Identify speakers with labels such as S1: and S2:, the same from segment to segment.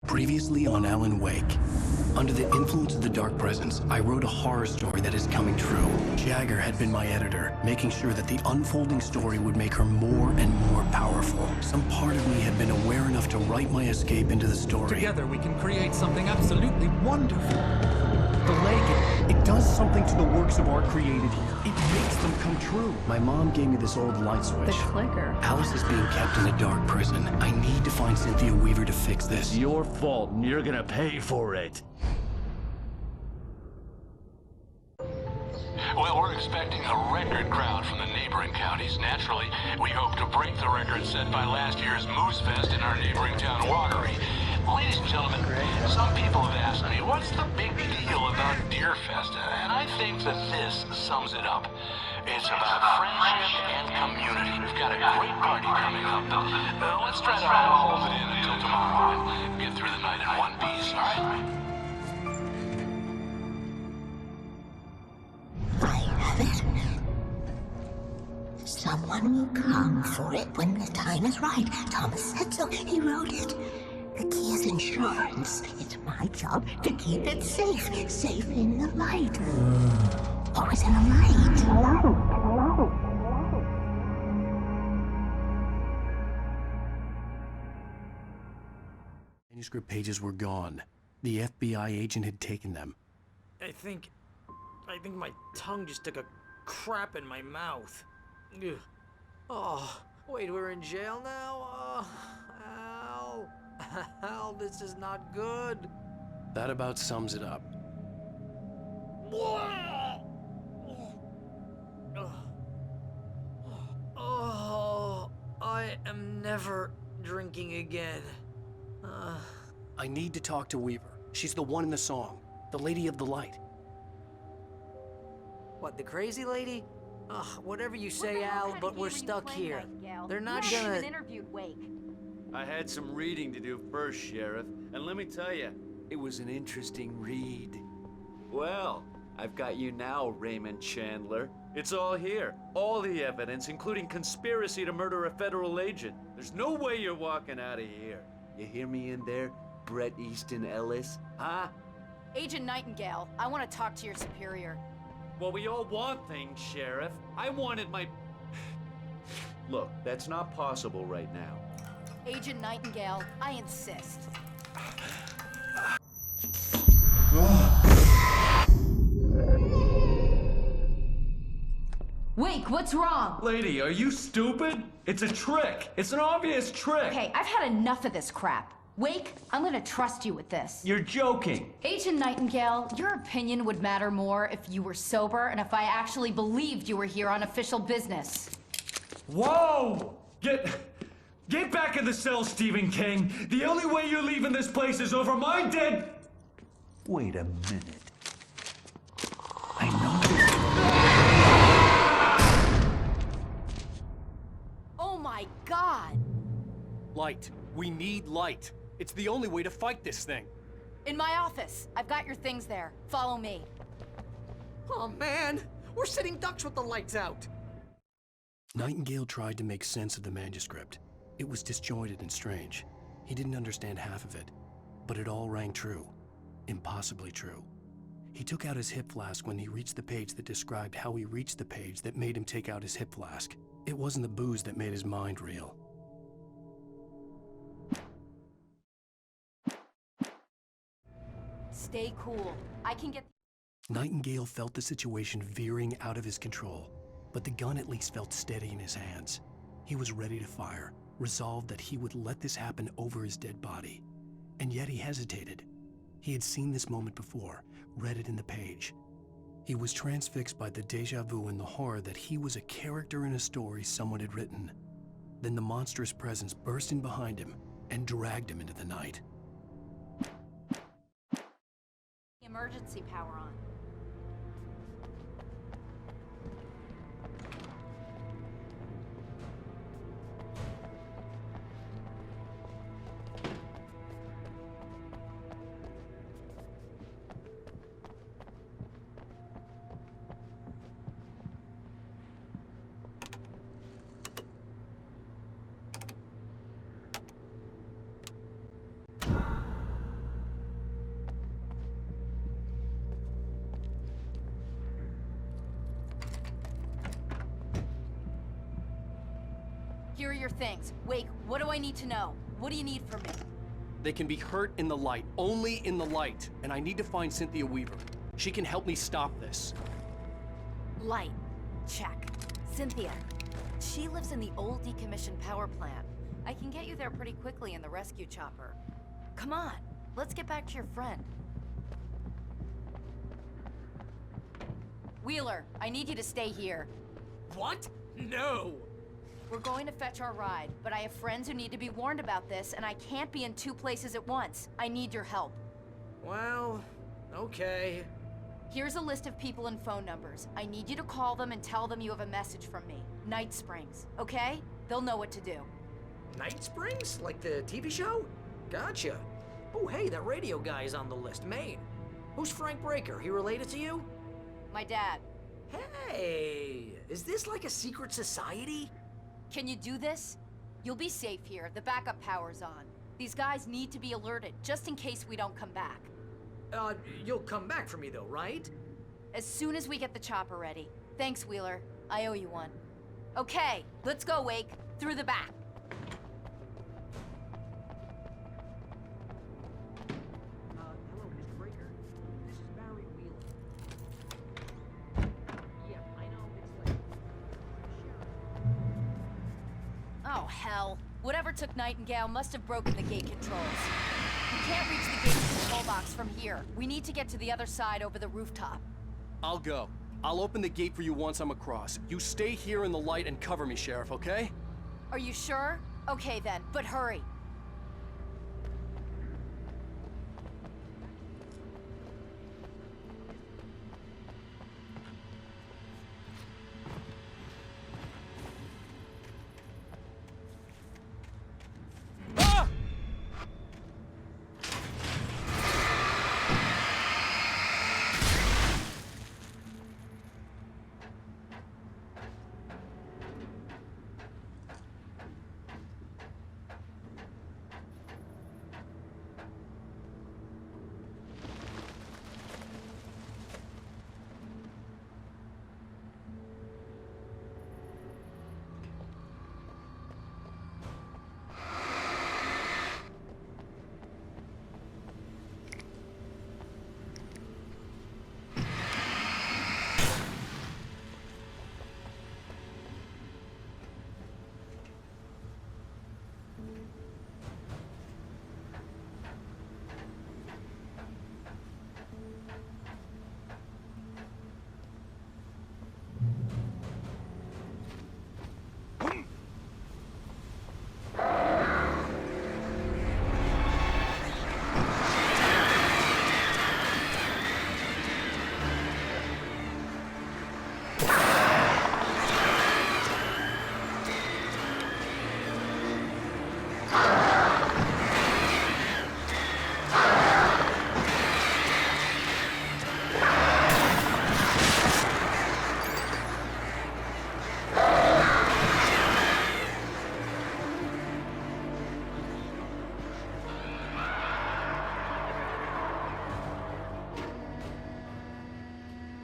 S1: Previously on Alan Wake. Under the influence of the dark presence, I wrote a horror story that is coming true. Jagger had been my editor, making sure that the unfolding story would make her more and more powerful. Some part of me had been aware enough to write my escape into the story.
S2: Together we can create something absolutely wonderful.
S3: The leg, it does something to the works of art created here. It makes them come true.
S1: My mom gave me this old light switch.
S4: The clicker.
S1: Alice is being kept in a dark prison. I need to find Cynthia Weaver to fix this.
S5: It's your fault, and you're gonna pay for it.
S6: Well, we're expecting a record crowd from the neighboring counties. Naturally, we hope to break the record set by last year's Moose Fest in our neighboring town, Watery. Ladies and gentlemen, some people have asked me, what's the big deal about Deer Fest? And I think that this sums it up. It's about friendship and community. We've got a great party coming up, but let's try to hold it in until tomorrow and get through the night in one piece, all right?
S7: I have it. Someone will come for it when the time is right. Thomas said so. He wrote it. The key is insurance. It's my job to keep it safe. Safe in the light. Always in the light.
S1: Manuscript pages were gone. The FBI agent had taken them.
S8: I think my tongue just took a crap in my mouth. Ugh. Oh, wait, we're in jail now? Al. Al, this is not good.
S1: That about sums it up.
S8: Oh, I am never drinking again.
S1: I need to talk to Weaver. She's the one in the song. The Lady of the Light.
S8: What, the crazy lady? Ugh, whatever you say, Al, but we're stuck here. They're not gonna...
S4: interviewed Wake.
S5: I had some reading to do first, Sheriff, and let me tell you, it was an interesting read. Well, I've got you now, Raymond Chandler. It's all here. All the evidence, including conspiracy to murder a federal agent. There's no way you're walking out of here. You hear me in there, Bret Easton Ellis? Huh?
S4: Agent Nightingale, I want to talk to your superior.
S5: Well, we all want things, Sheriff. I wanted my... Look, that's not possible right now.
S4: Agent Nightingale, I insist. Wake, what's wrong?
S5: Lady, are you stupid? It's a trick. It's an obvious trick.
S4: Okay, I've had enough of this crap. Wake, I'm gonna trust you with this.
S5: You're joking.
S4: Agent Nightingale, your opinion would matter more if you were sober and if I actually believed you were here on official business.
S5: Whoa! Get back in the cell, Stephen King. The only way you're leaving this place is over my dead... Wait a minute. I know.
S4: Oh my God!
S3: Light. We need light. It's the only way to fight this thing.
S4: In my office. I've got your things there. Follow me.
S8: Oh man, we're sitting ducks with the lights out.
S1: Nightingale tried to make sense of the manuscript. It was disjointed and strange. He didn't understand half of it, but it all rang true. Impossibly true. He took out his hip flask when he reached the page that described how he reached the page that made him take out his hip flask. It wasn't the booze that made his mind reel.
S4: Stay cool. I can get...
S1: Nightingale felt the situation veering out of his control, but the gun at least felt steady in his hands. He was ready to fire, resolved that he would let this happen over his dead body. And yet he hesitated. He had seen this moment before, read it in the page. He was transfixed by the déjà vu and the horror that he was a character in a story someone had written. Then the monstrous presence burst in behind him and dragged him into the night.
S4: Emergency power on. your things. Wake, what do I need to know? What do you need from me?
S3: They can be hurt in the light, only in the light. And I need to find Cynthia Weaver. She can help me stop this.
S4: Light. Check. Cynthia. She lives in the old decommissioned power plant. I can get you there pretty quickly in the rescue chopper. Come on, let's get back to your friend. Wheeler, I need you to stay here.
S8: What? No!
S4: We're going to fetch our ride, but I have friends who need to be warned about this, and I can't be in 2 places at once. I need your help.
S8: Well, okay.
S4: Here's a list of people and phone numbers. I need you to call them and tell them you have a message from me. Night Springs, okay? They'll know what to do.
S8: Night Springs? Like the TV show? Gotcha. Oh, hey, that radio guy is on the list, Maine. Who's Frank Breaker? He related to you?
S4: My dad.
S8: Hey, is this like a secret society?
S4: Can you do this? You'll be safe here. The backup power's on. These guys need to be alerted, just in case we don't come back.
S8: You'll come back for me though, right?
S4: As soon as we get the chopper ready. Thanks, Wheeler. I owe you one. Okay, let's go, Wake. Through the back.
S8: Hello, Mr. Breaker. This is Barry Wheeler. Yeah, I know, it's like...
S4: Oh, hell. Whatever took Nightingale must have broken the gate controls. We can't reach the gate control box from here. We need to get to the other side over the rooftop.
S3: I'll go. I'll open the gate for you once I'm across. You stay here in the light and cover me, Sheriff, okay?
S4: Are you sure? Okay then, but hurry.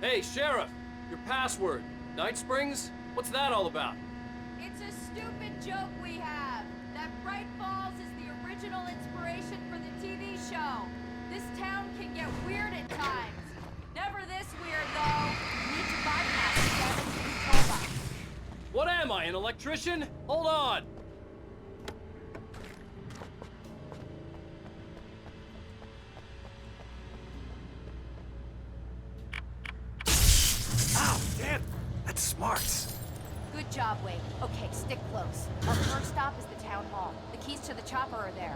S3: Hey, Sheriff! Your password. Night Springs? What's that all about?
S4: It's a stupid joke we have. That Bright Falls is the original inspiration for the TV show. This town can get weird at times. Never this weird, though. We need to bypass the damage control box.
S3: What am I, an electrician? Hold on!
S1: Ow, damn! That's smarts.
S4: Good job, Wade. Okay, stick close. Our first stop is the town hall. The keys to the chopper are there.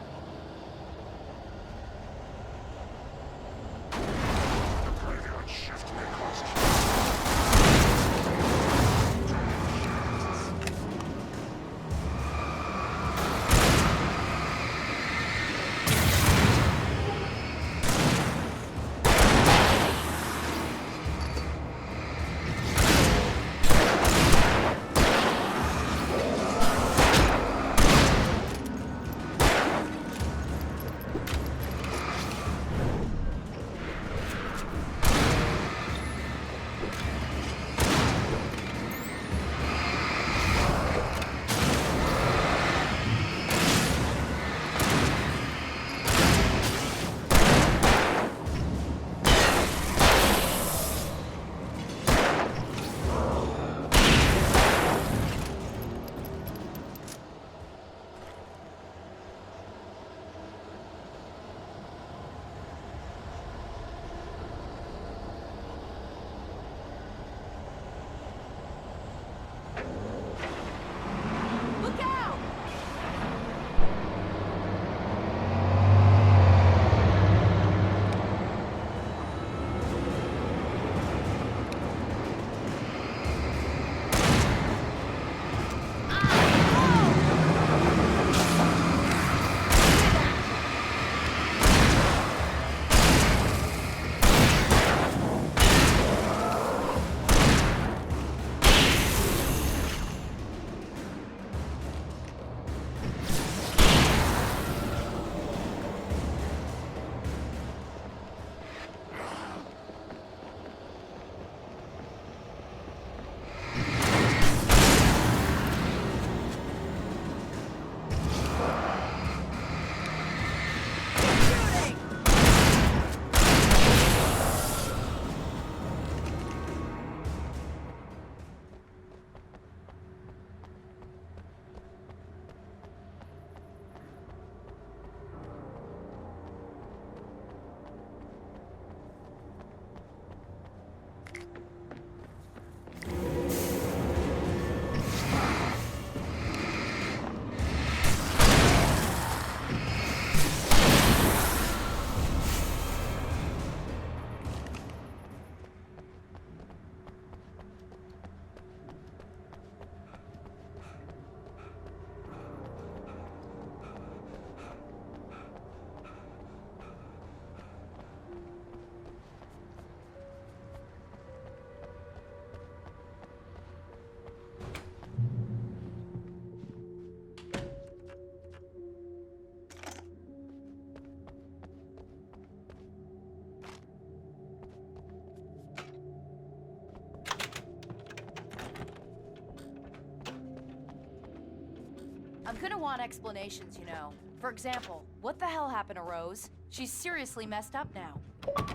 S4: I'm gonna want explanations, you know. For example, what the hell happened to Rose? She's seriously messed up now.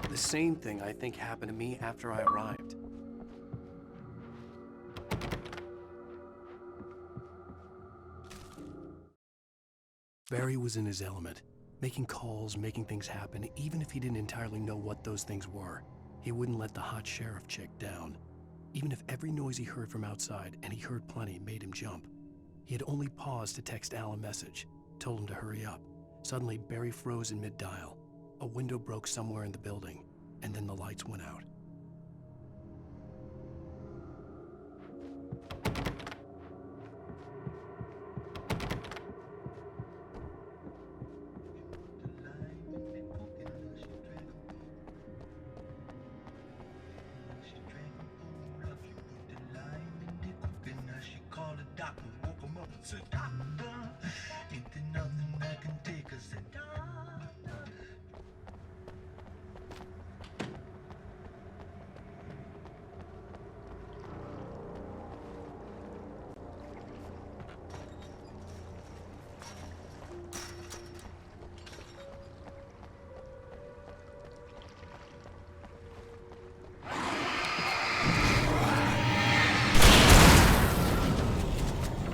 S1: The same thing I think happened to me after I arrived. Barry was in his element, making calls, making things happen, even if he didn't entirely know what those things were. He wouldn't let the hot sheriff chick down. Even if every noise he heard from outside, and he heard plenty, made him jump. He had only paused to text Al a message, told him to hurry up. Suddenly, Barry froze in mid-dial. A window broke somewhere in the building, and then the lights went out.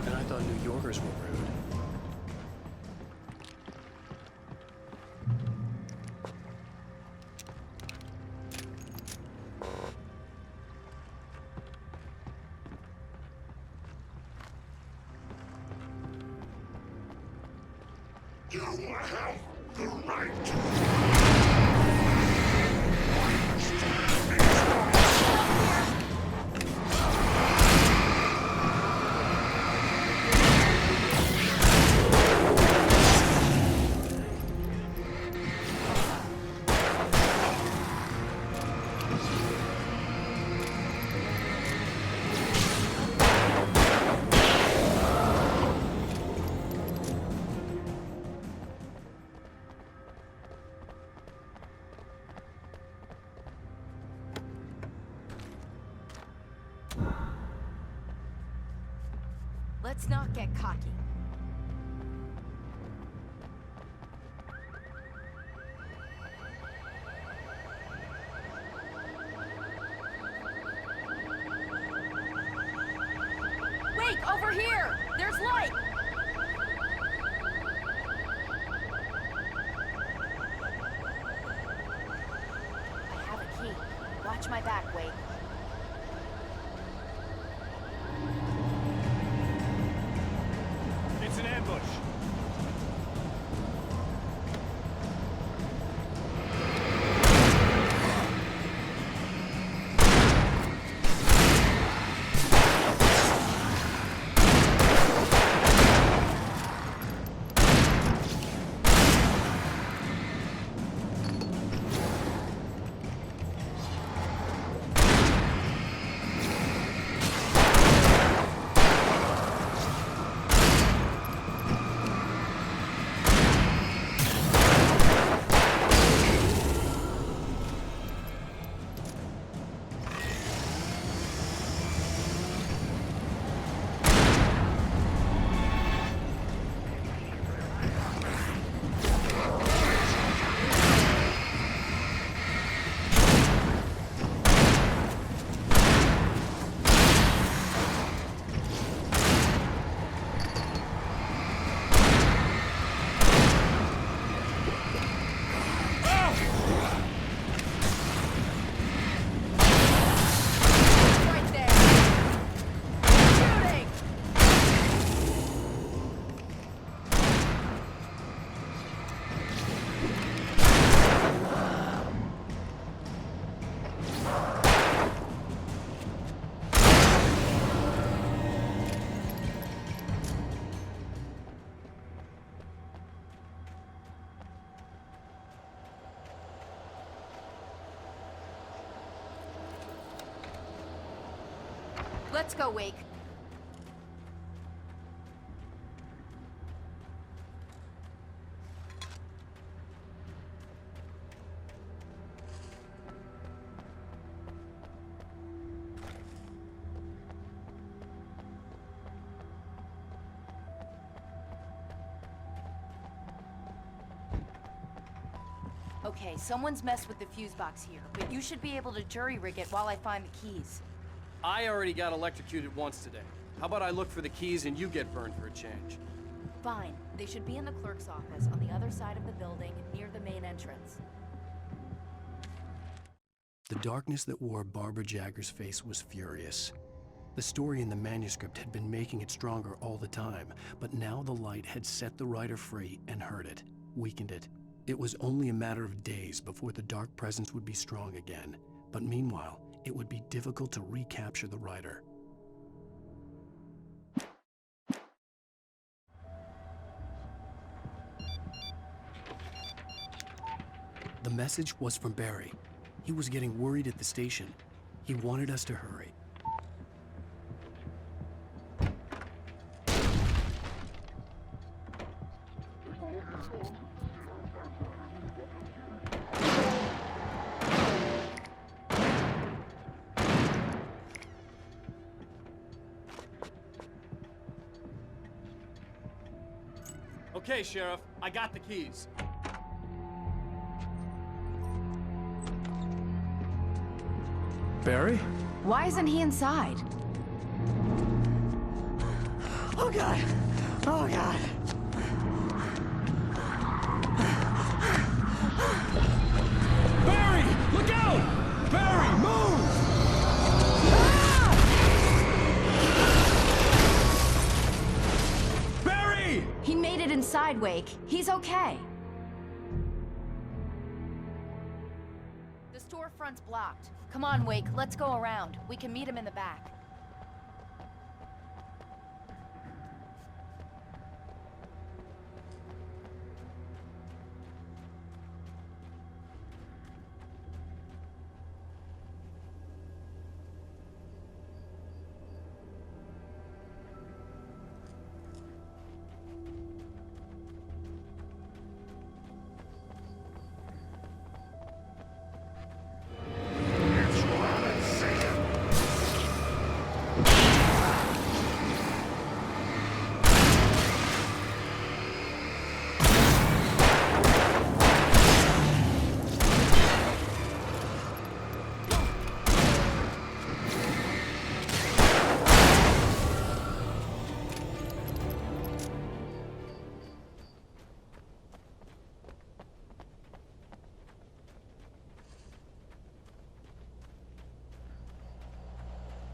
S1: And I thought New Yorkers were rude.
S9: You have the right to
S4: Let's not get cocky. Wait, over here! There's light! I have a key. Watch my back, Wade.
S3: It's an ambush.
S4: Right there! Shooting! Let's go, Wake. Okay, someone's messed with the fuse box here, but you should be able to jury-rig it while I find the keys.
S3: I already got electrocuted once today. How about I look for the keys and you get burned for a change?
S4: Fine. They should be in the clerk's office on the other side of the building, near the main entrance.
S1: The darkness that wore Barbara Jagger's face was furious. The story in the manuscript had been making it stronger all the time, but now the light had set the writer free and hurt it, weakened it. It was only a matter of days before the dark presence would be strong again, but meanwhile, it would be difficult to recapture the writer. The message was from Barry. He was getting worried at the station. He wanted us to hurry.
S3: Okay, Sheriff, I got the keys.
S1: Barry?
S4: Why isn't he inside?
S8: Oh God! Oh God!
S1: Barry! Look out! Barry, move! Barry!
S4: He made it inside, Wake. He's okay. The storefront's blocked. Come on, Wake, let's go around. We can meet him in the back.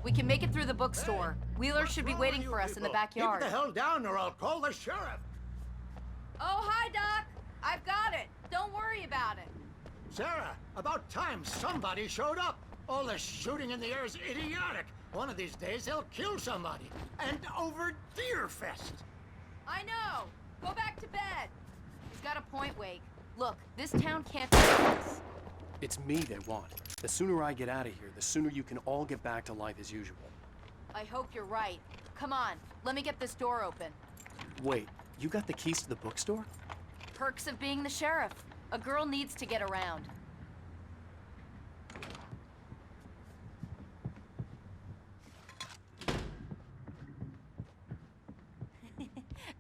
S4: We can make it through the bookstore. Wheeler should be waiting for us in the backyard.
S8: Keep the hell down or I'll call the sheriff.
S4: Oh, hi, Doc. I've got it. Don't worry about it.
S8: Sarah, about time somebody showed up. All this shooting in the air is idiotic. One of these days they'll kill somebody. And over Deerfest.
S4: I know. Go back to bed. He's got a point, Wake. Look, this town can't be this.
S3: It's me they want. The sooner I get out of here, the sooner you can all get back to life as usual.
S4: I hope you're right. Come on, let me get this door open.
S3: Wait, you got the keys to the bookstore?
S4: Perks of being the sheriff. A girl needs to get around.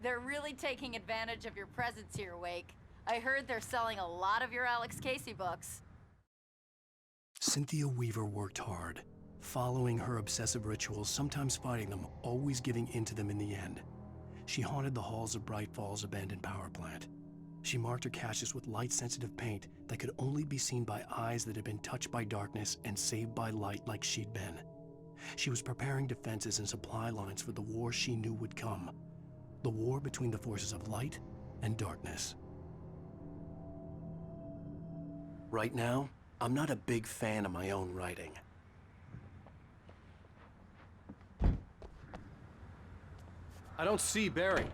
S4: They're really taking advantage of your presence here, Wake. I heard they're selling a lot of your Alex Casey books.
S1: Cynthia Weaver worked hard, following her obsessive rituals, sometimes fighting them, always giving in to them in the end. She haunted the halls of Bright Falls' abandoned power plant. She marked her caches with light-sensitive paint that could only be seen by eyes that had been touched by darkness and saved by light like she'd been. She was preparing defenses and supply lines for the war she knew would come. The war between the forces of light and darkness. Right now, I'm not a big fan of my own writing.
S3: I don't see Barry.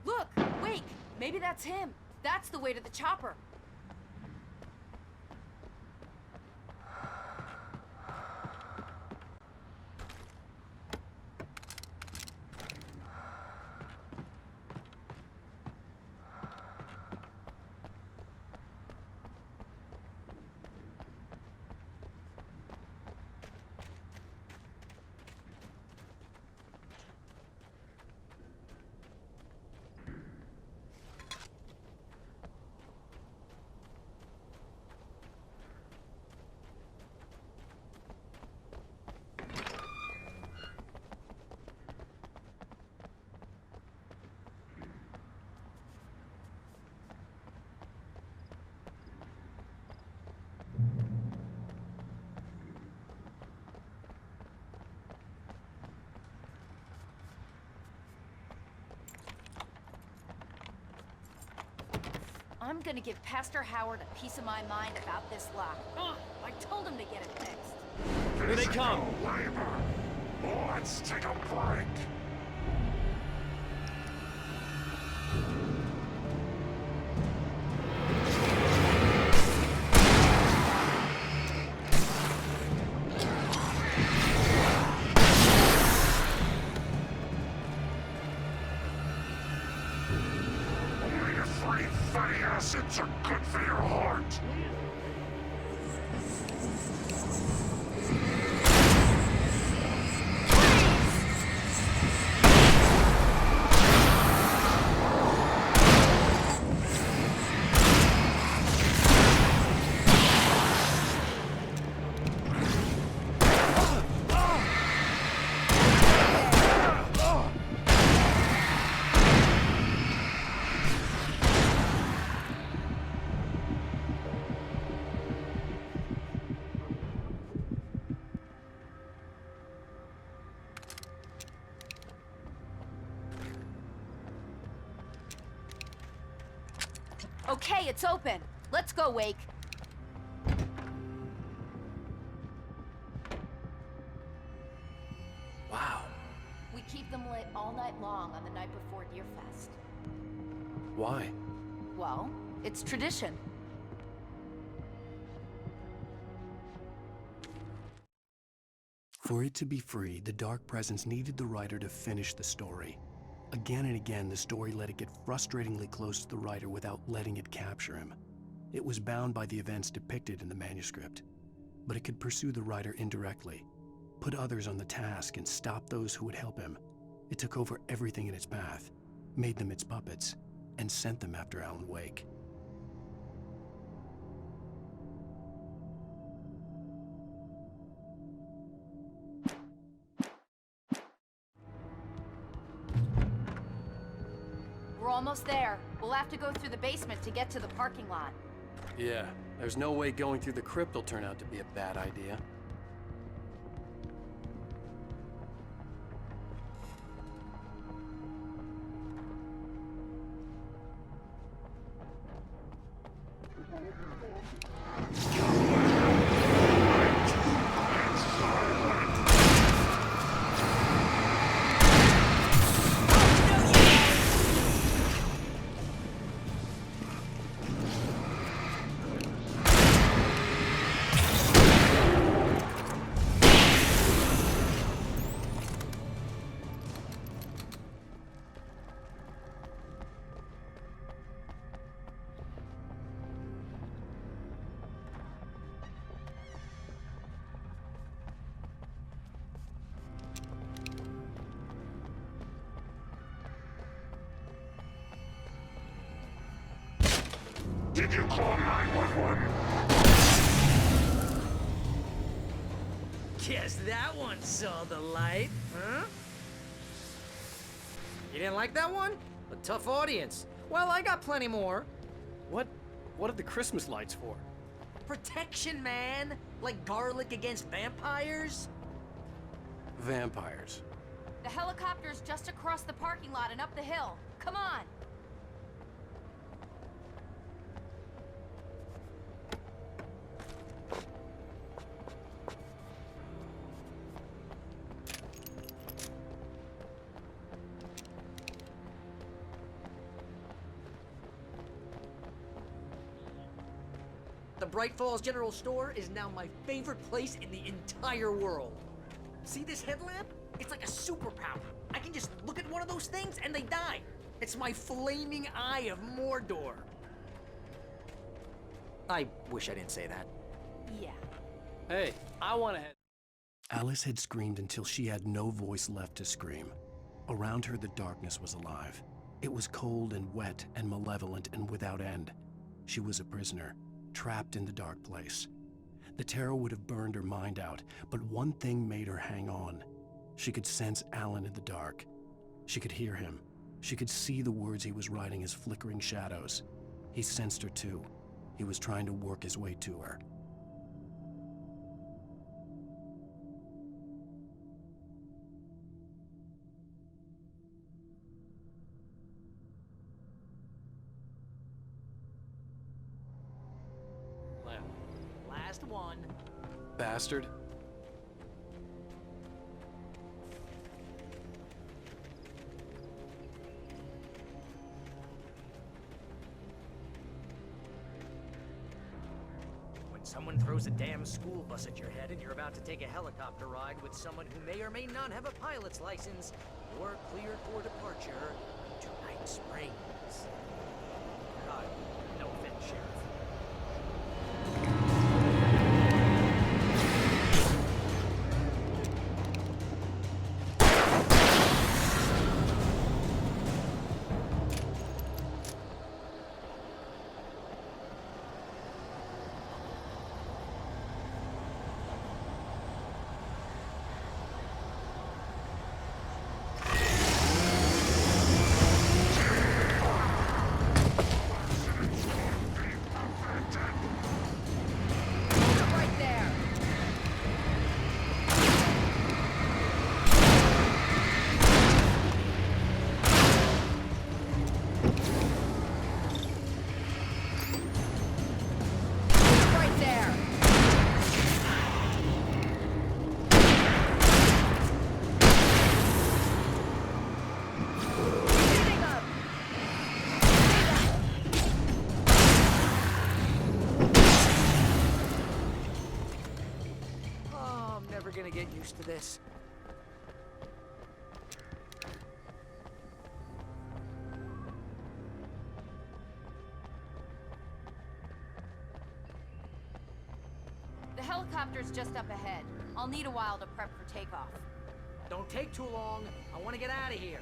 S4: Look, Wake, maybe that's him. That's the way to the chopper. I'm gonna give Pastor Howard a piece of my mind about this lock. Ugh, I told him to get it fixed.
S3: Here they come!
S9: Labor. Let's take a break. Omega-3 fatty acids are good for your heart.
S4: Okay, it's open. Let's go, Wake.
S3: Wow.
S4: We keep them lit all night long on the night before Deerfest.
S3: Why?
S4: Well, it's tradition.
S1: For it to be free, the Dark Presence needed the writer to finish the story. Again and again, the story let it get frustratingly close to the writer without letting it capture him. It was bound by the events depicted in the manuscript, but it could pursue the writer indirectly, put others on the task, and stop those who would help him. It took over everything in its path, made them its puppets, and sent them after Alan Wake.
S4: We're almost there. We'll have to go through the basement to get to the parking lot.
S3: Yeah, there's no way going through the crypt will turn out to be a bad idea.
S9: Did you call 911?
S8: Guess that one saw the light, huh? You didn't like that one? A tough audience. Well, I got plenty more.
S3: What are the Christmas lights for?
S8: Protection, man. Like garlic against vampires.
S3: Vampires.
S4: The helicopter's just across the parking lot and up the hill. Come on!
S8: The Bright Falls General Store is now my favorite place in the entire world. See this headlamp? It's like a superpower. I can just look at one of those things and they die. It's my flaming eye of Mordor. I wish I didn't say that.
S4: Yeah.
S3: Hey, I wanna head.
S1: Alice had screamed until she had no voice left to scream. Around her, the darkness was alive. It was cold and wet and malevolent and without end. She was a prisoner, trapped in the dark place. The terror would have burned her mind out, but one thing made her hang on. She could sense Alan in the dark. She could hear him. She could see the words he was writing as flickering shadows. He sensed her too. He was trying to work his way to her.
S8: one.
S3: Bastard.
S8: When someone throws a damn school bus at your head and you're about to take a helicopter ride with someone who may or may not have a pilot's license, you're cleared for departure to Night Springs. God, no offense, Sheriff. Gonna get used to this.
S4: The helicopter's just up ahead. I'll need a while to prep for takeoff.
S8: Don't take too long. I want to get out of here.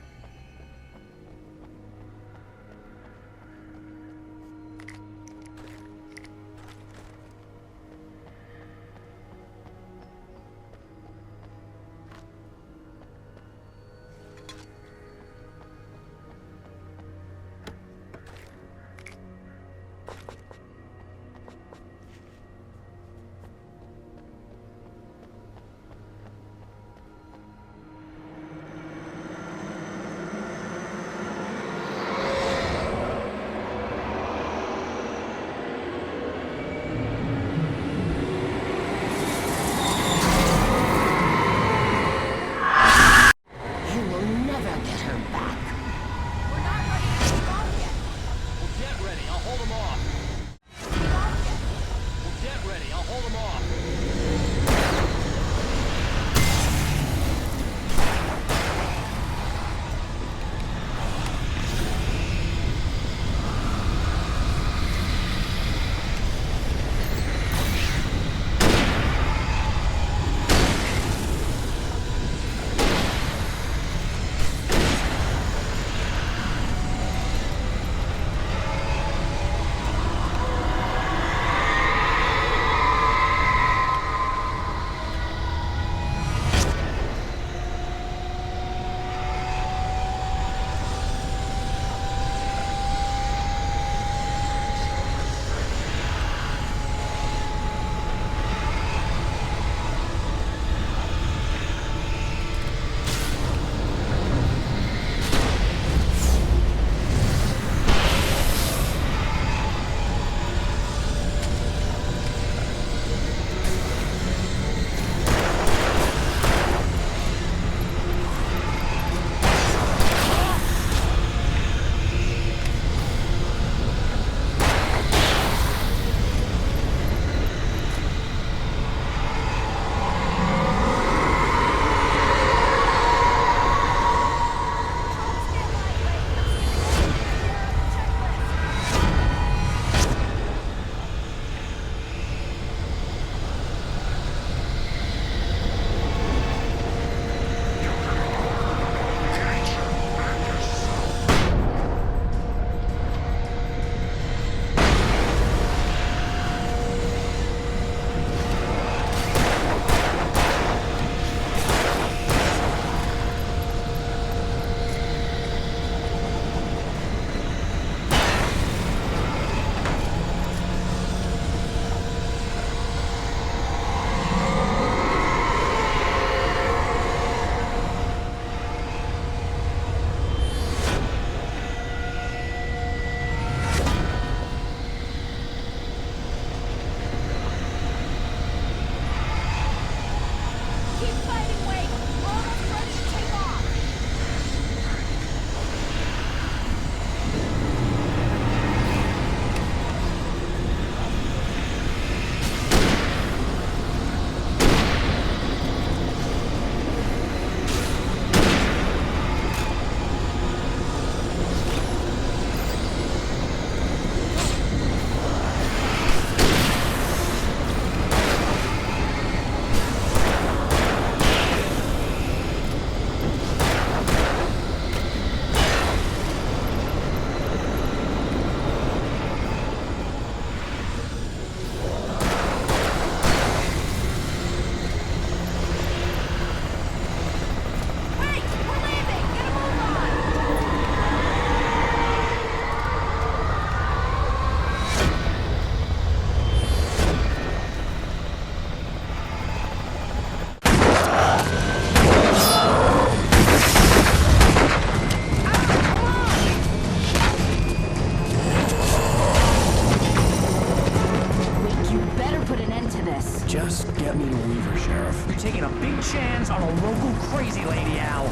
S1: need a weaver, Sheriff.
S10: You're taking a big chance on a local crazy lady, Al.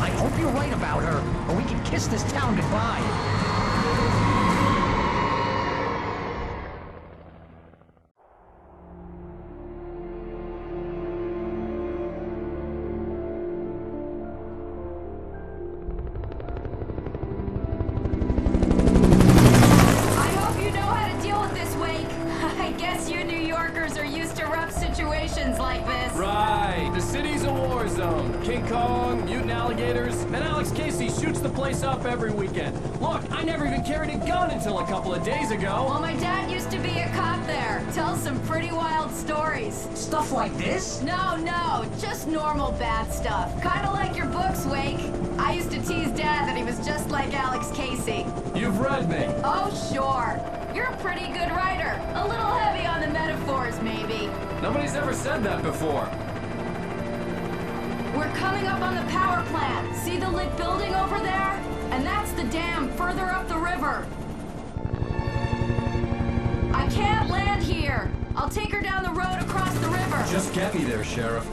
S10: I hope you're right about her, or we can kiss this town goodbye.
S4: Like this.
S3: Right. The city's a war zone. King Kong, mutant alligators, and Alex Casey shoots the place up every weekend. Look, I never even carried a gun until a couple of days ago.
S4: Well, my dad used to be a cop there. Tells some pretty wild stories.
S10: Stuff like this?
S4: No, just normal bad stuff. Kinda like your books, Wake. I used to tease Dad that he was just like Alex Casey.
S3: You've read me.
S4: Oh, sure. You're a pretty good writer. A little heavy on the metaphors, maybe.
S3: Nobody's ever said that before.
S4: We're coming up on the power plant. See the lit building over there? And that's the dam further up the river. I can't land here. I'll take her down the road across the river.
S3: Just get me there, Sheriff.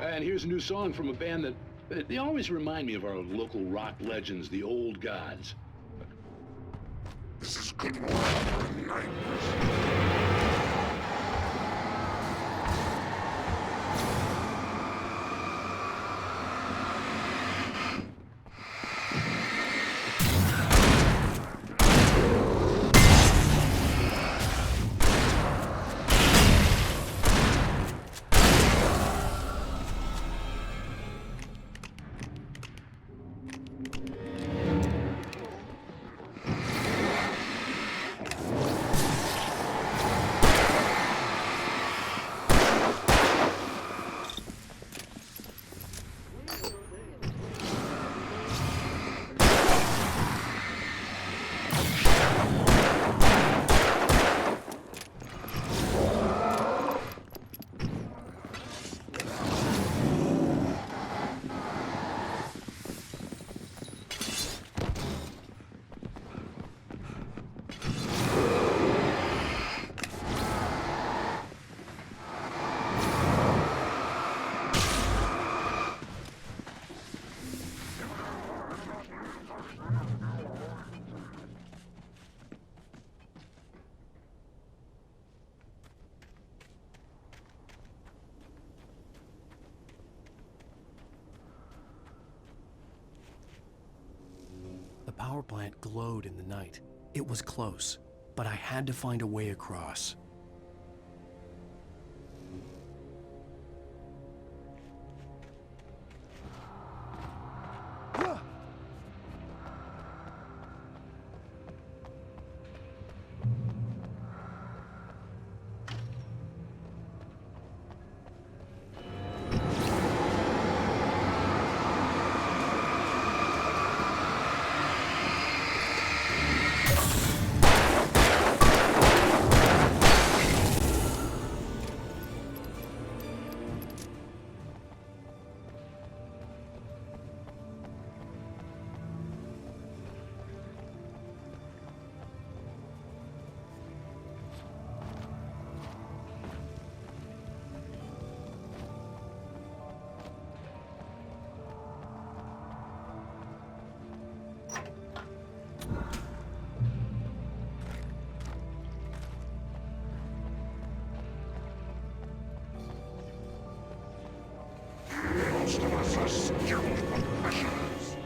S11: And here's a new song from a band that they always remind me of our local rock legends, the Old Gods.
S9: This is good night.
S1: The power plant glowed in the night. It was close, but I had to find a way across.
S9: Most of us are skilled professionals.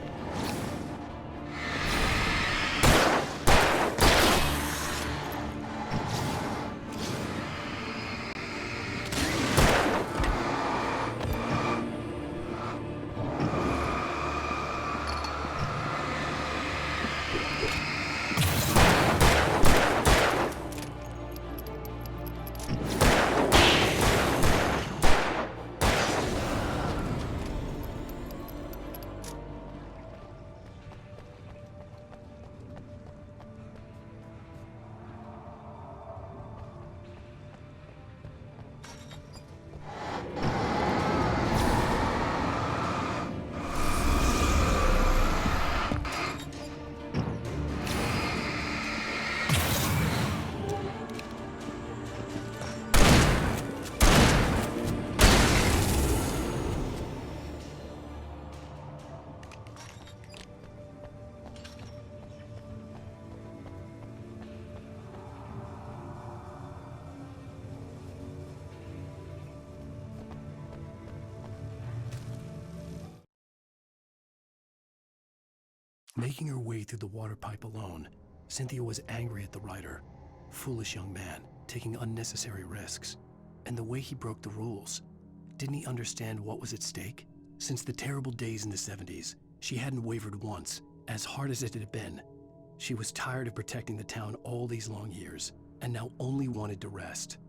S1: Making her way through the water pipe alone, Cynthia was angry at the writer. Foolish young man, taking unnecessary risks. And the way he broke the rules. Didn't he understand what was at stake? Since the terrible days in the 70s, she hadn't wavered once, as hard as it had been. She was tired of protecting the town all these long years, and now only wanted to rest.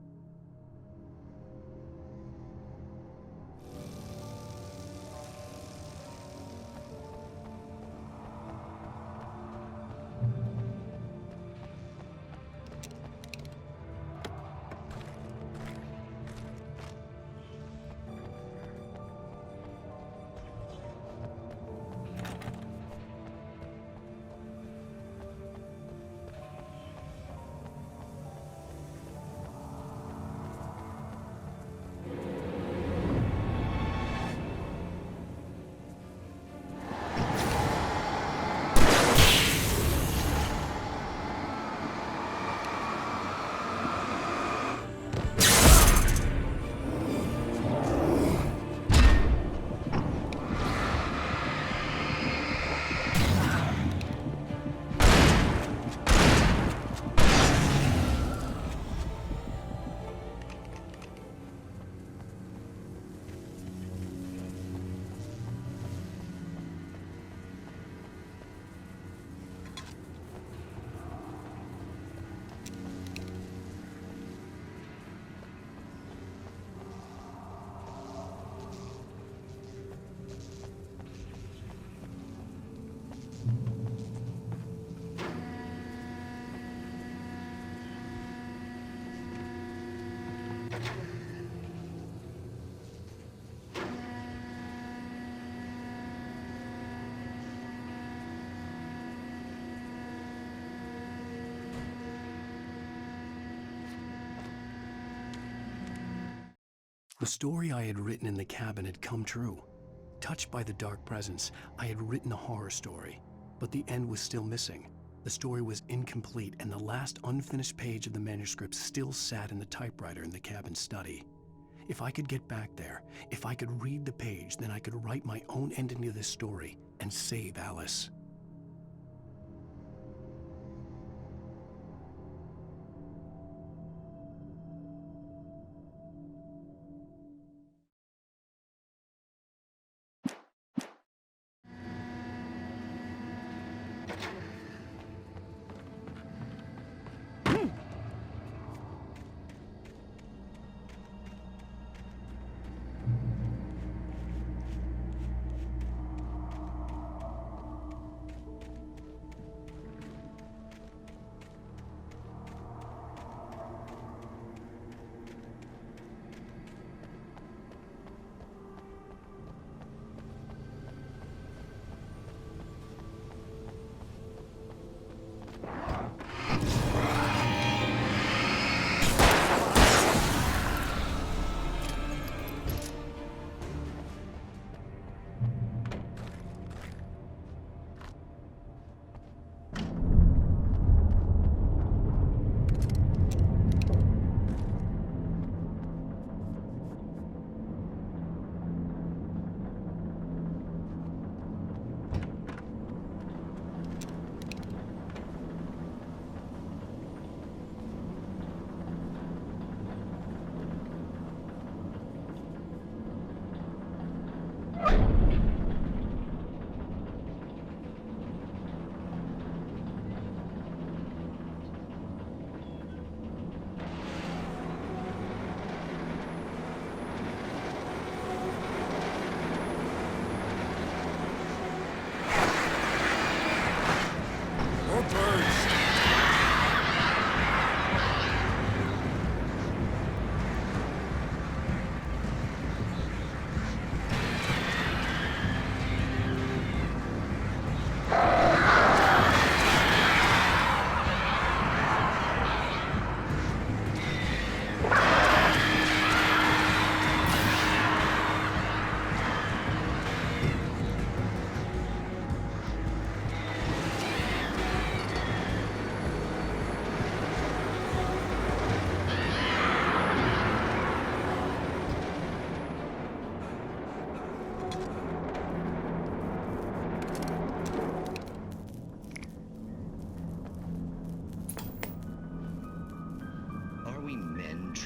S1: The story I had written in the cabin had come true. Touched by the dark presence, I had written a horror story, but the end was still missing. The story was incomplete, and the last unfinished page of the manuscript still sat in the typewriter in the cabin study. If I could get back there, if I could read the page, then I could write my own ending to this story and save Alice.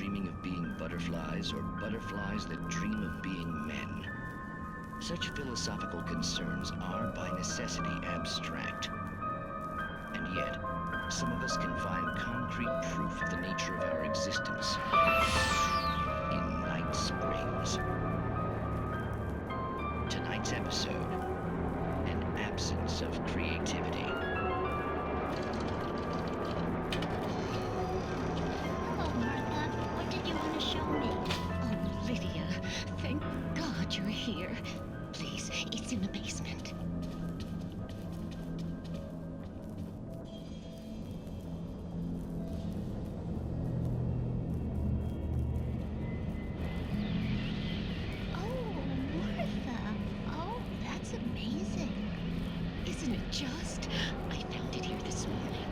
S12: dreaming of being butterflies or butterflies that dream of being men. Such philosophical concerns are by necessity abstract. And yet, some of us can find concrete proof of the nature of our existence in Night Springs. Tonight's episode, an absence of creativity.
S7: Hello, Martha. What did you want to show me? Oh, Lydia. Thank God you're here. Please, it's in the basement. Isn't it just? I found it here this morning.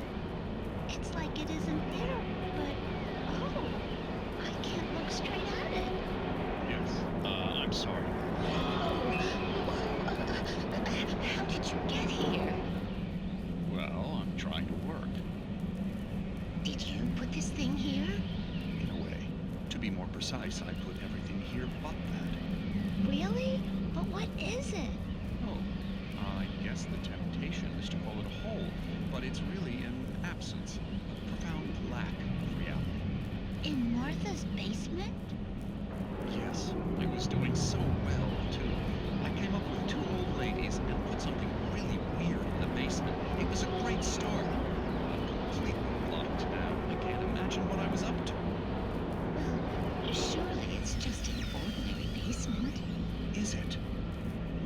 S7: It's like it isn't there, but oh, I can't look straight at it.
S11: Yes. I'm sorry.
S7: How did you get here?
S11: Well, I'm trying to work.
S7: Did you put this thing here?
S11: In a way. To be more precise, I put everything here but that.
S7: Really? But what is it?
S11: Oh, I guess the temptation is to call it a hole, but it's really an absence, a profound lack of reality.
S7: In Martha's basement?
S11: Yes, I was doing so well, too. I came up with 2 old ladies and put something really weird in the basement. It was a great start. I'm completely blocked now. I can't imagine what I was up to.
S7: Well, surely it's just an ordinary basement.
S11: Is it?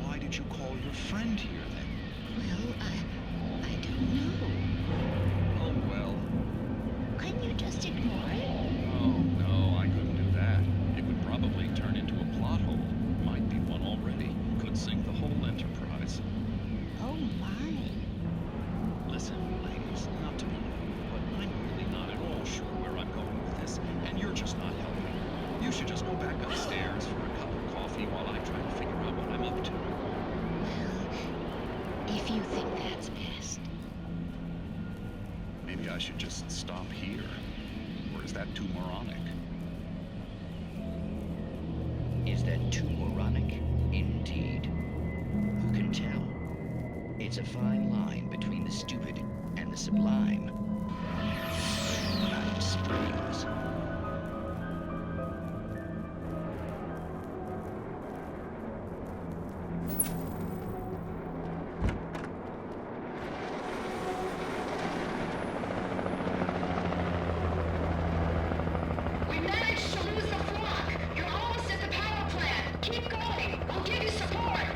S11: Why did you call your friend here, then?
S7: Well, I don't know.
S11: Oh, well.
S7: Couldn't you just ignore it?
S11: Oh, no, I couldn't do that. It would probably turn into a plot hole. Might be one already. Could sink the whole enterprise.
S7: Oh, my.
S11: Listen, ladies, not to be rude, but I'm really not at all sure where I'm going with this, and you're just not helping. You should just go back upstairs for a cup of coffee while I try to figure out what I'm up to.
S7: Well, if you think that's best.
S11: Maybe I should just stop here. Or is that too moronic?
S12: Is that too moronic? Indeed. Who can tell? It's a fine line between the stupid and the sublime. Night Springs.
S13: We managed to lose the flock. You're almost at the power plant. Keep going. We'll give you support.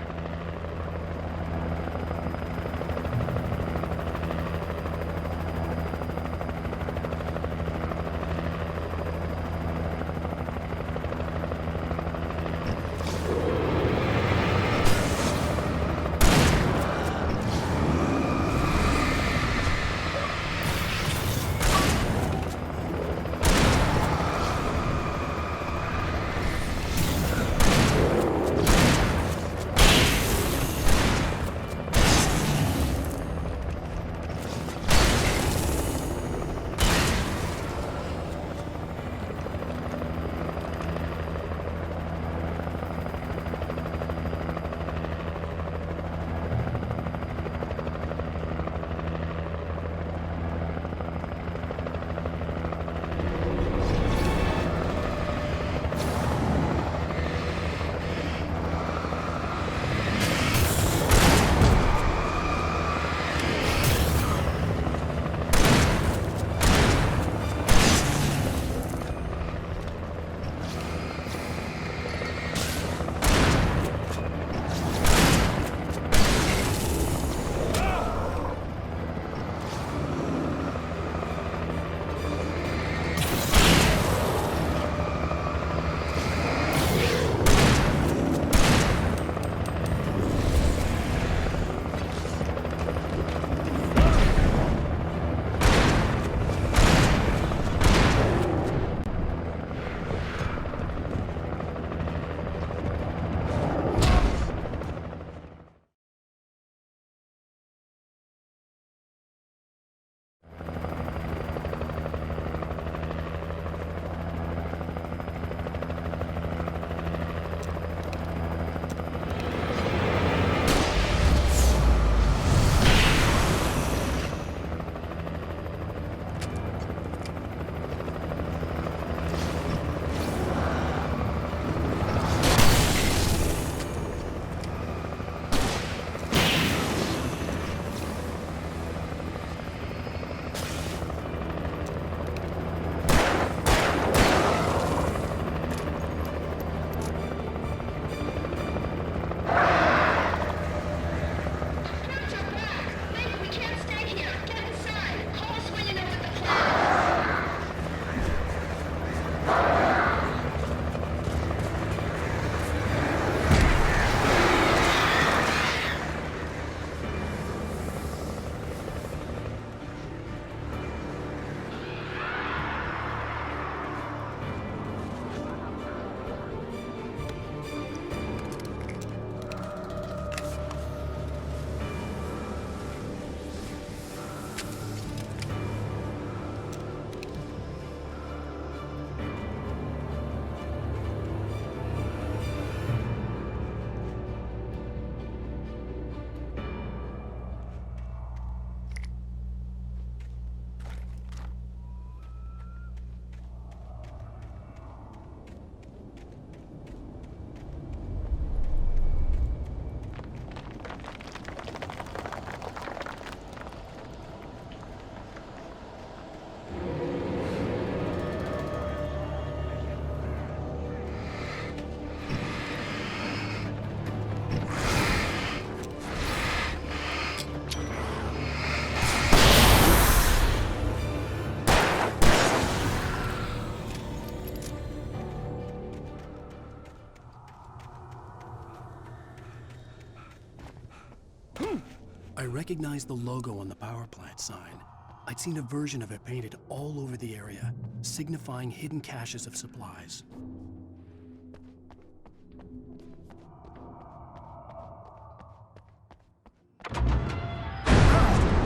S1: I recognized the logo on the power plant sign. I'd seen a version of it painted all over the area, signifying hidden caches of supplies.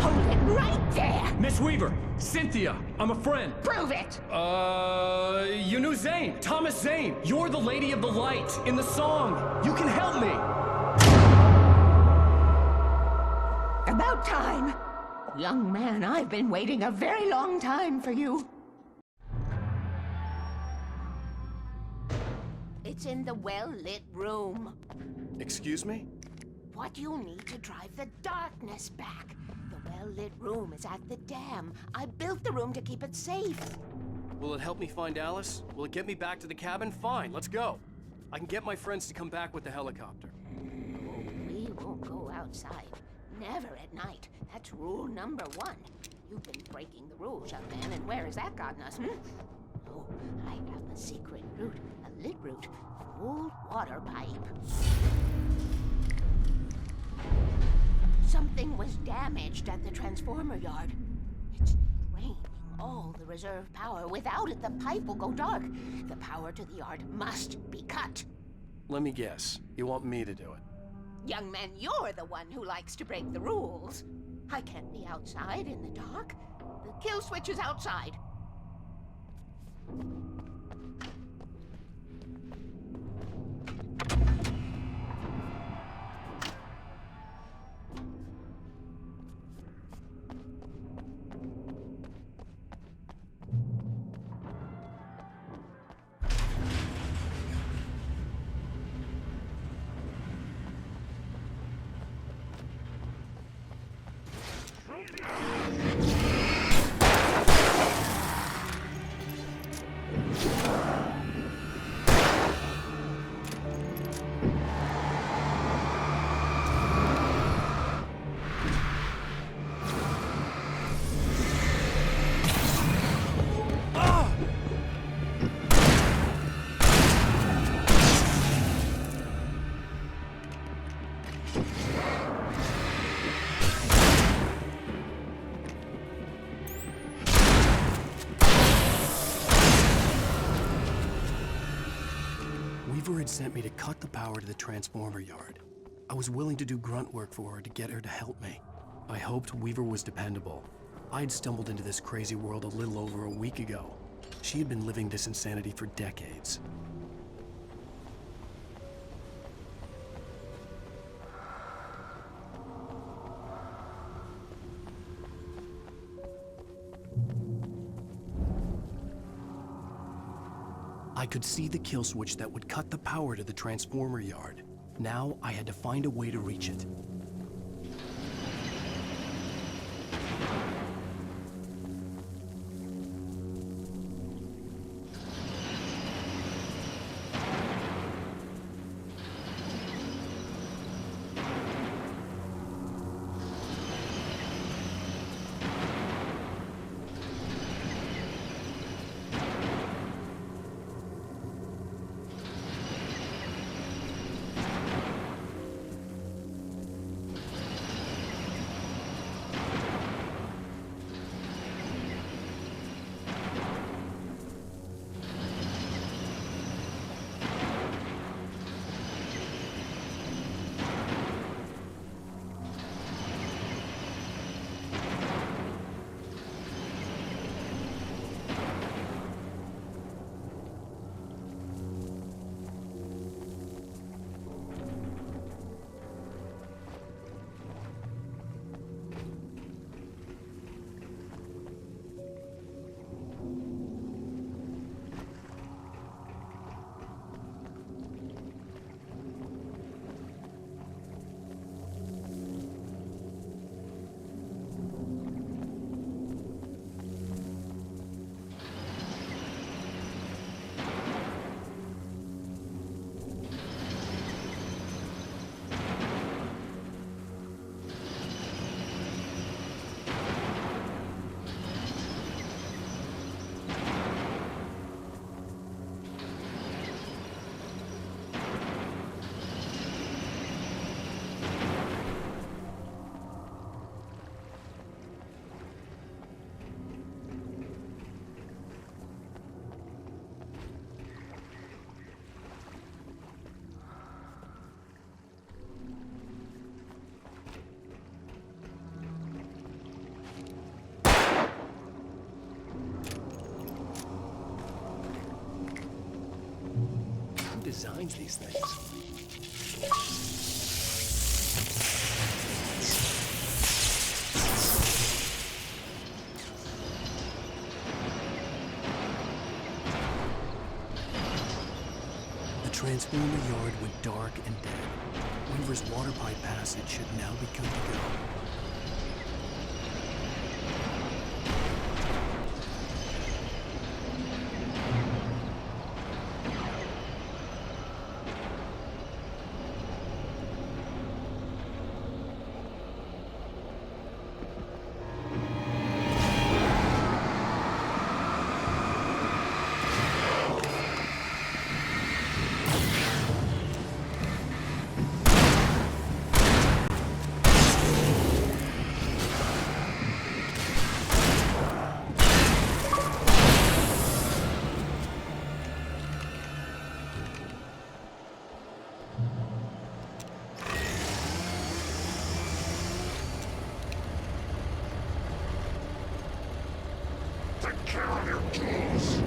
S7: Hold it right there!
S3: Miss Weaver! Cynthia! I'm a friend!
S7: Prove it!
S3: You knew Zane! Thomas Zane! You're the Lady of the Light in the song! You can help me!
S7: About time! Young man, I've been waiting a very long time for you. It's in the well-lit room.
S1: Excuse me?
S7: What you need to drive the darkness back. The well-lit room is at the dam. I built the room to keep it safe.
S3: Will it help me find Alice? Will it get me back to the cabin? Fine, let's go. I can get my friends to come back with the helicopter.
S7: We won't go outside. Never at night. That's rule number 1. You've been breaking the rules, young man, and where has that gotten us, Oh, I have a secret route. A lit route. Old water pipe. Something was damaged at the transformer yard. It's draining all the reserve power. Without it, the pipe will go dark. The power to the yard must be cut.
S1: Let me guess. You want me to do it?
S7: Young man, you're the one who likes to break the rules. I can't be outside in the dark. The kill switch is outside.
S1: Weaver had sent me to cut the power to the transformer yard. I was willing to do grunt work for her to get her to help me. I hoped Weaver was dependable. I'd stumbled into this crazy world a little over a week ago. She had been living this insanity for decades. I could see the kill switch that would cut the power to the transformer yard. Now I had to find a way to reach it. designs these things. The transformer yard went dark and dead. Weaver's water pipe passage should now be good to go.
S9: Take care of your tools.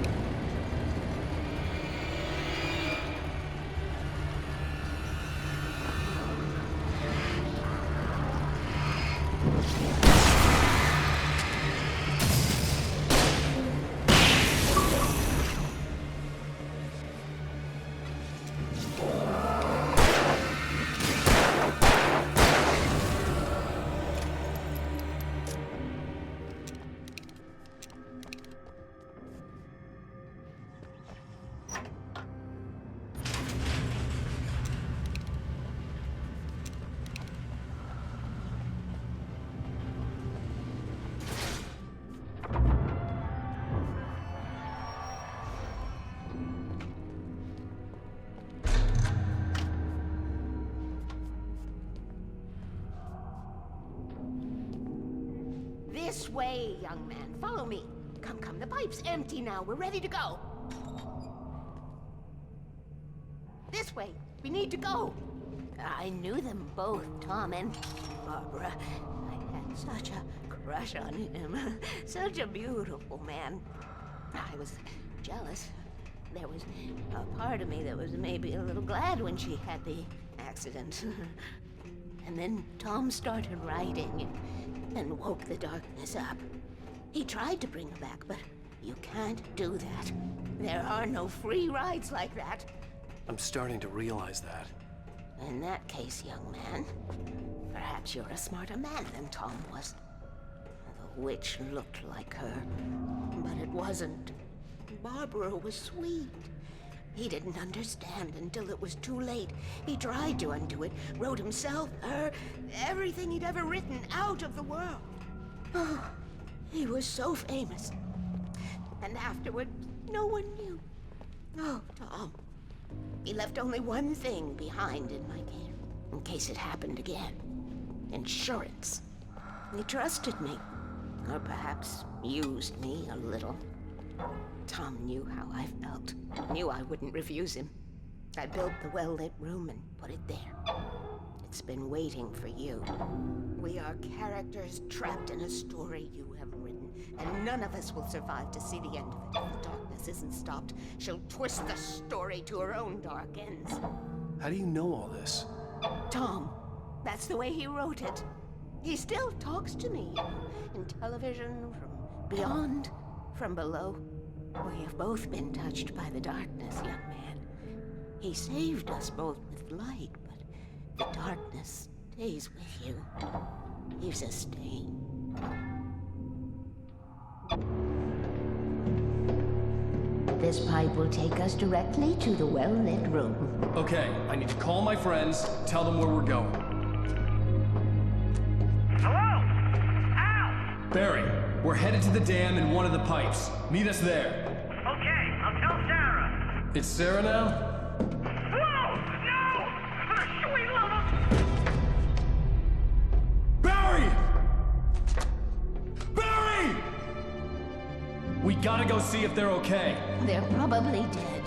S7: This way, young man. Follow me. Come, come. The pipe's empty now. We're ready to go. This way. We need to go. I knew them both, Tom and Barbara. I had such a crush on him. Such a beautiful man. I was jealous. There was a part of me that was maybe a little glad when she had the accident. And then Tom started writing and woke the darkness up. He tried to bring her back, but you can't do that. There are no free rides like that.
S1: I'm starting to realize that.
S7: In that case, young man, perhaps you're a smarter man than Tom was. The witch looked like her, but it wasn't. Barbara was sweet. He didn't understand until it was too late. He tried to undo it, wrote himself, her, everything he'd ever written out of the world. Oh, he was so famous. And afterward, no one knew. Oh, Tom. He left only one thing behind in my care, in case it happened again. Insurance. He trusted me, or perhaps used me a little. Tom knew how I felt, knew I wouldn't refuse him. I built the well-lit room and put it there. It's been waiting for you. We are characters trapped in a story you have written, and none of us will survive to see the end of it. If the darkness isn't stopped, she'll twist the story to her own dark ends.
S1: How do you know all this?
S7: Tom, that's the way he wrote it. He still talks to me, in television, from beyond, from below. We have both been touched by the darkness, young man. He saved us both with light, but the darkness stays with you. Leaves a stain. This pipe will take us directly to the well-lit room.
S3: Okay, I need to call my friends, tell them where we're going.
S10: Hello? Al!
S3: Barry, we're headed to the dam in one of the pipes. Meet us there.
S10: Okay, I'll tell Sarah.
S3: It's Sarah now?
S10: Whoa! No! For the sweet love of...
S3: Barry! Barry! We gotta go see if they're okay.
S7: They're probably dead.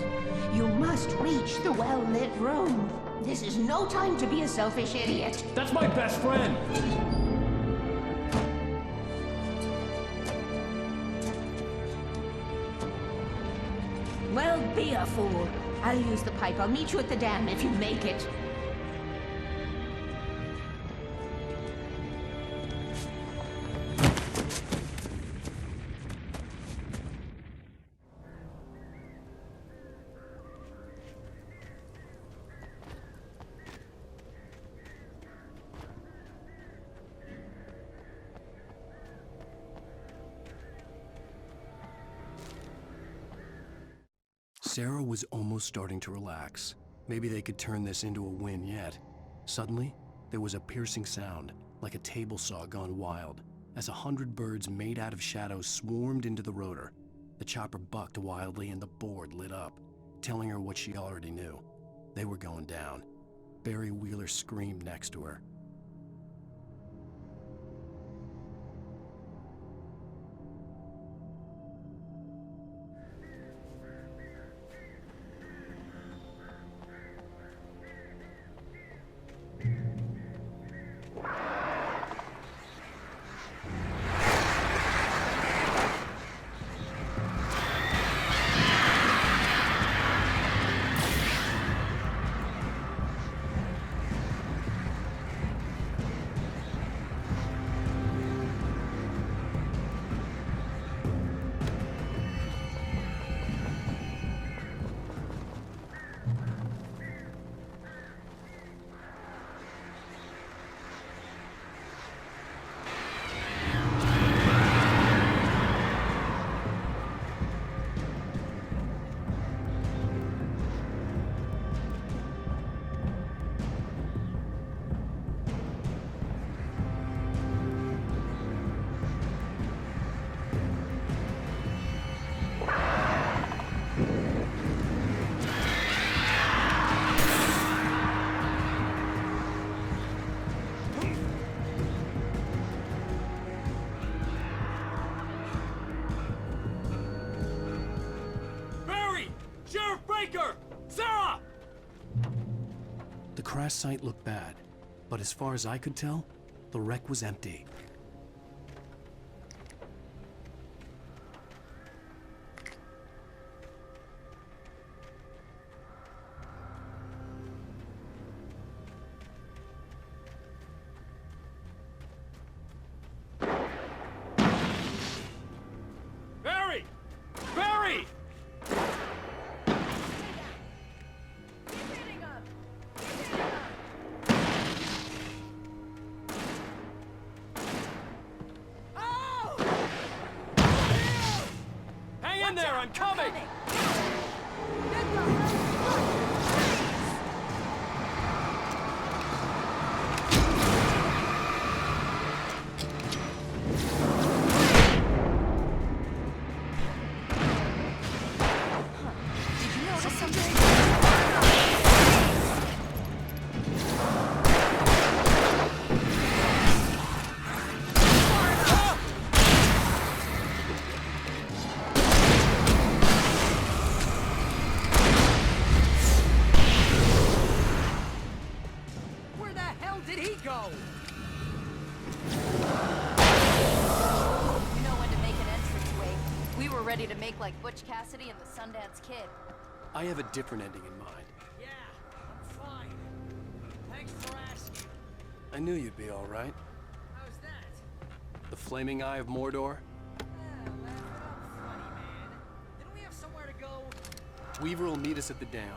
S7: You must reach the well-lit room. This is no time to be a selfish idiot.
S3: That's my best friend!
S7: Well, be a fool. I'll use the pipe. I'll meet you at the dam if you make it.
S1: Sarah was almost starting to relax. Maybe they could turn this into a win yet. Suddenly, there was a piercing sound, like a table saw gone wild, as 100 birds made out of shadows swarmed into the rotor. The chopper bucked wildly and the board lit up, telling her what she already knew. They were going down. Barry Wheeler screamed next to her.
S3: Sarah!
S1: The crash site looked bad, but as far as I could tell, the wreck was empty.
S3: Barry! Barry! Hang in there, I'm coming!
S4: Did you notice something?
S10: Where the hell did he go?
S4: You know when to make an entranceway. We were ready to make like Butch Cassidy and the Sundance Kid.
S1: I have a different ending in mind.
S10: Yeah, I'm fine. Thanks for asking.
S1: I knew you'd be all right.
S10: How's that?
S1: The flaming eye of Mordor?
S10: Laugh it up, funny man. Didn't we have somewhere to go?
S1: Weaver will meet us at the dam.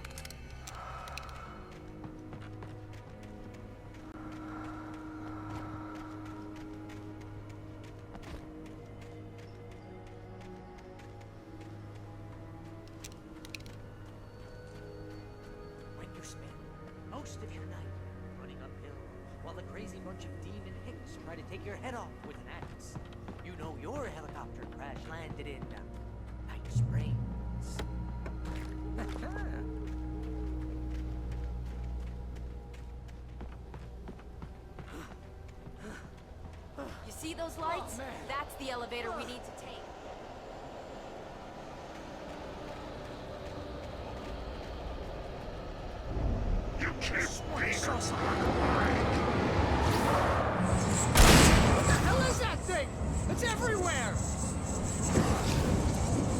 S10: When you spend most of your night running uphill while the crazy bunch of demon hicks try to take your head off with an axe, you know your helicopter crash landed in Night Springs.
S4: You see those lights? That's the elevator we need to take.
S9: You can't wait.
S10: What the hell is that thing? It's everywhere!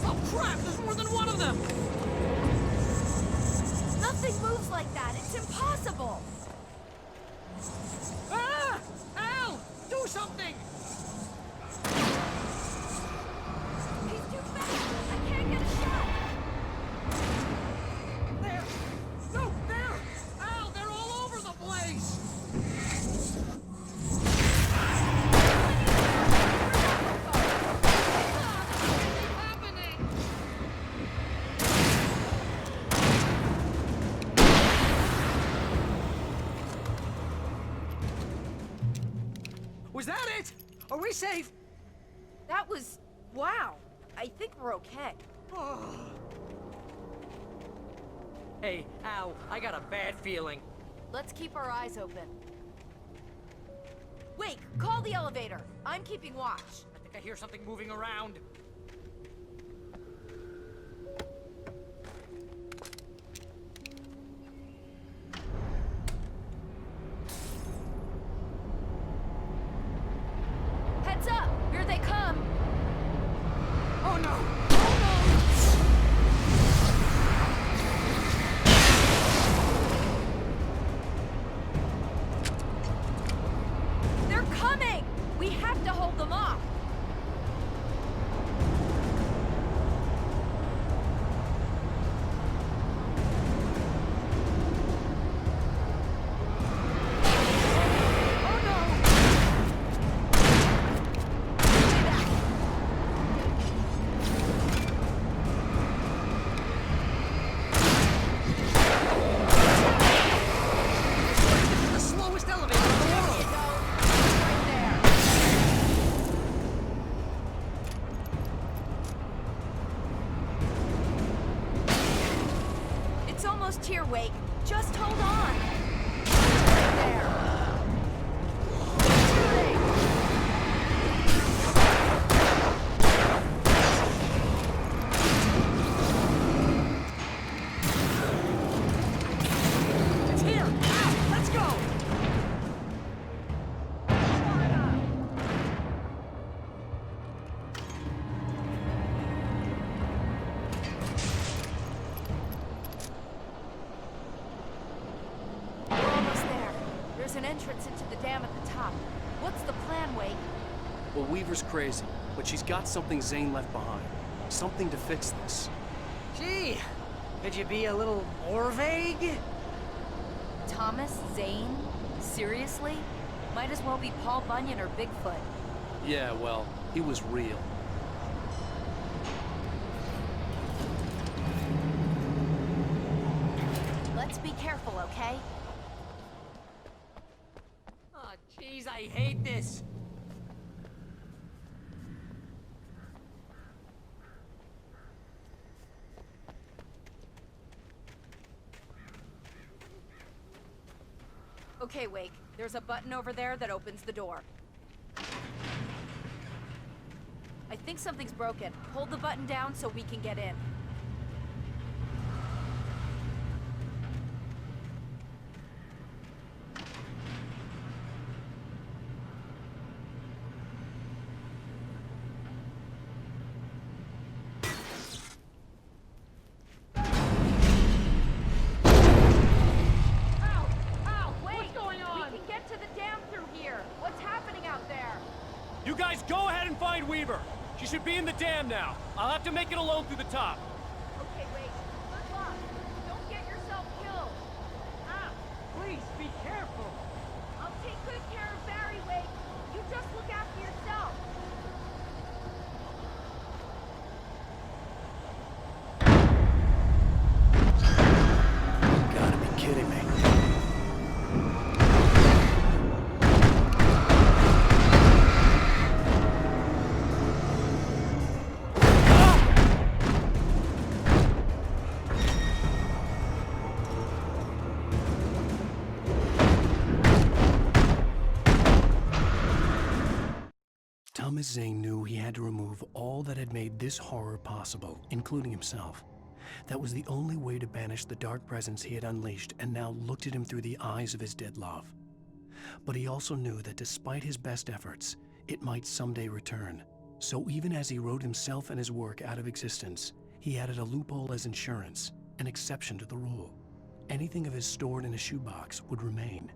S10: Oh crap, there's more than one of them!
S8: Was that it? Are we safe?
S4: That was... wow. I think we're okay.
S8: Hey, Al, I got a bad feeling.
S4: Let's keep our eyes open. Wait, call the elevator. I'm keeping watch.
S8: I think I hear something moving around.
S4: Heads up! Here they come!
S8: Oh no!
S4: They're coming! We have to hold them off!
S8: The slowest elevator in the world!
S4: Right there. It's almost here, Wake. Just hold on. Right there.
S8: It's here! Al, let's go!
S4: We're almost there. There's an entrance into the dam at the top. What's the plan, Wake?
S1: Well, Weaver's crazy, but she's got something Zane left behind. Something to fix this.
S8: Gee, could you be a little more vague?
S4: Thomas Zane? Seriously? Might as well be Paul Bunyan or Bigfoot.
S1: Yeah, well, he was real.
S4: Let's be careful, okay?
S8: Oh, jeez, I hate this.
S4: Okay, Wake. There's a button over there that opens the door. I think something's broken. Hold the button down so we can get in.
S3: You guys go ahead and find Weaver. She should be in the dam now. I'll have to make it alone through the top.
S4: Okay, wait. Good luck. Don't get yourself killed.
S8: Ah, please be careful.
S4: I'll take good care of Barry, Wake. You just look after yourself.
S1: You gotta be kidding me. Thomas Zane knew he had to remove all that had made this horror possible, including himself. That was the only way to banish the dark presence he had unleashed and now looked at him through the eyes of his dead love. But he also knew that despite his best efforts, it might someday return. So even as he wrote himself and his work out of existence, he added a loophole as insurance, an exception to the rule. Anything of his stored in a shoebox would remain.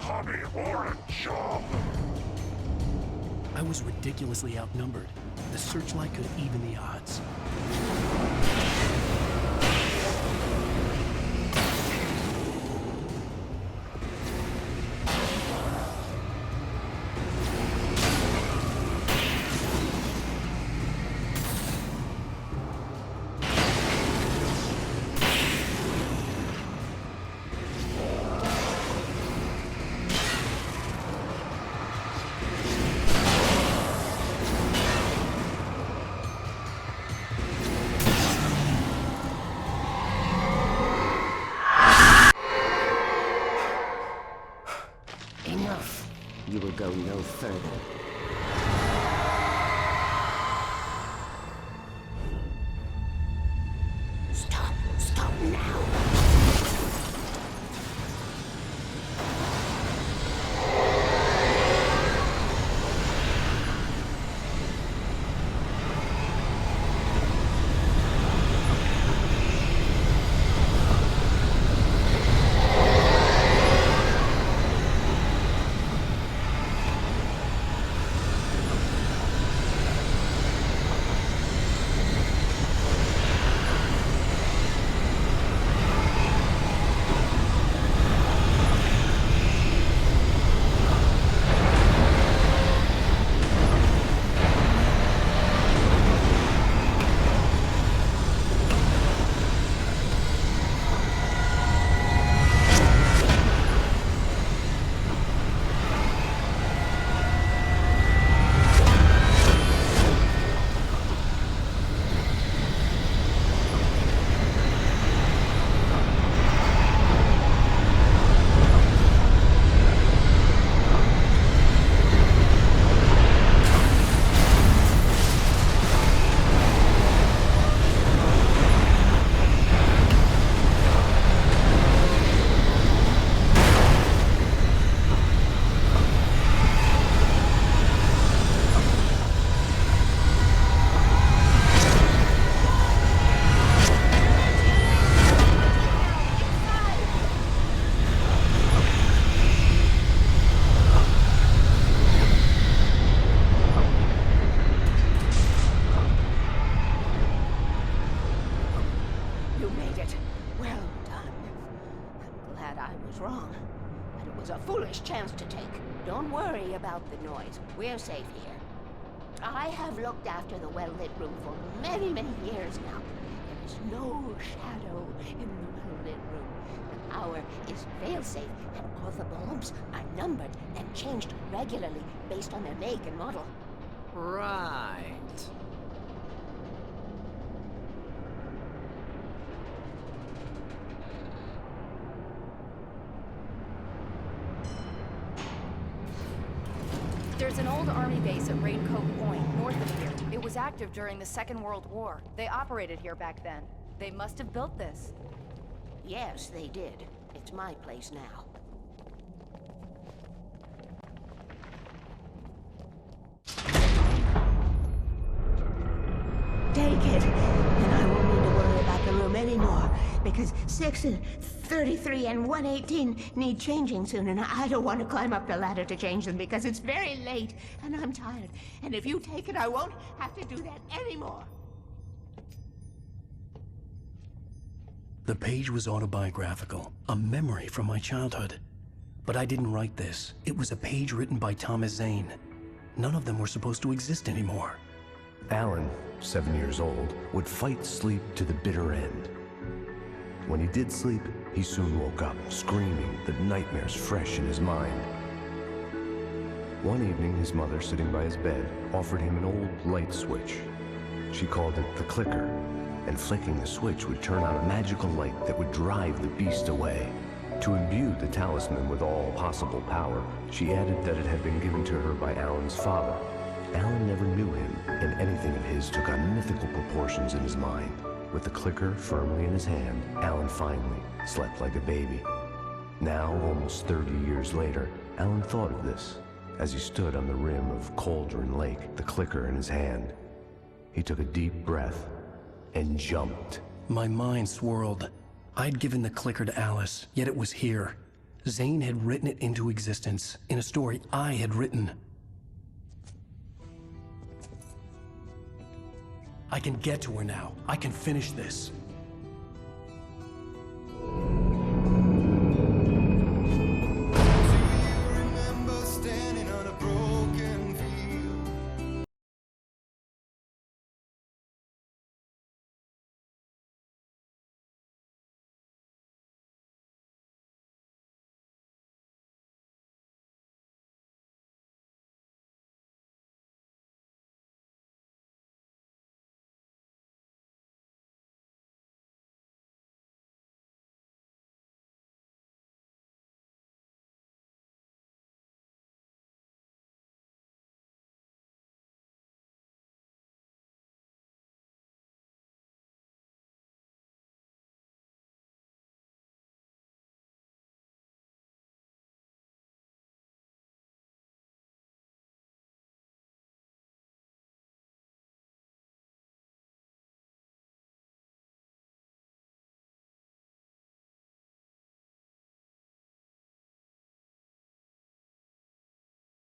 S9: hobby or a job.
S1: I was ridiculously outnumbered. The searchlight could even the odds.
S7: Enough. You will go no further. Stop. Stop now. You made it. Well done. I'm glad I was wrong. But it was a foolish chance to take. Don't worry about the noise. We're safe here. I have looked after the well-lit room for many, many years now. There is no shadow in the well-lit room. The power is fail-safe, and all the bulbs are numbered and changed regularly based on their make and model.
S8: Right.
S4: There's an old army base at Raincoat Point, north of here. It was active during the Second World War. They operated here back then. They must have built this.
S7: Yes, they did. It's my place now. Take it, and I won't need to worry about the room anymore, because 6 and 33 and 118 need changing soon, and I don't want to climb up the ladder to change them because it's very late, and I'm tired. And if you take it, I won't have to do that anymore.
S1: The page was autobiographical, a memory from my childhood. But I didn't write this. It was a page written by Thomas Zane. None of them were supposed to exist anymore.
S14: Alan, 7 years old, would fight sleep to the bitter end. When he did sleep, he soon woke up, screaming, the nightmares fresh in his mind. One evening, his mother, sitting by his bed, offered him an old light switch. She called it the clicker, and flicking the switch would turn on a magical light that would drive the beast away. To imbue the talisman with all possible power, she added that it had been given to her by Alan's father. Alan never knew him, and anything of his took on mythical proportions in his mind. With the clicker firmly in his hand, Alan finally slept like a baby. Now, almost 30 years later, Alan thought of this as he stood on the rim of Cauldron Lake, the clicker in his hand. He took a deep breath and jumped.
S1: My mind swirled. I'd given the clicker to Alice, yet it was here. Zane had written it into existence in a story I had written. I can get to her now. I can finish this.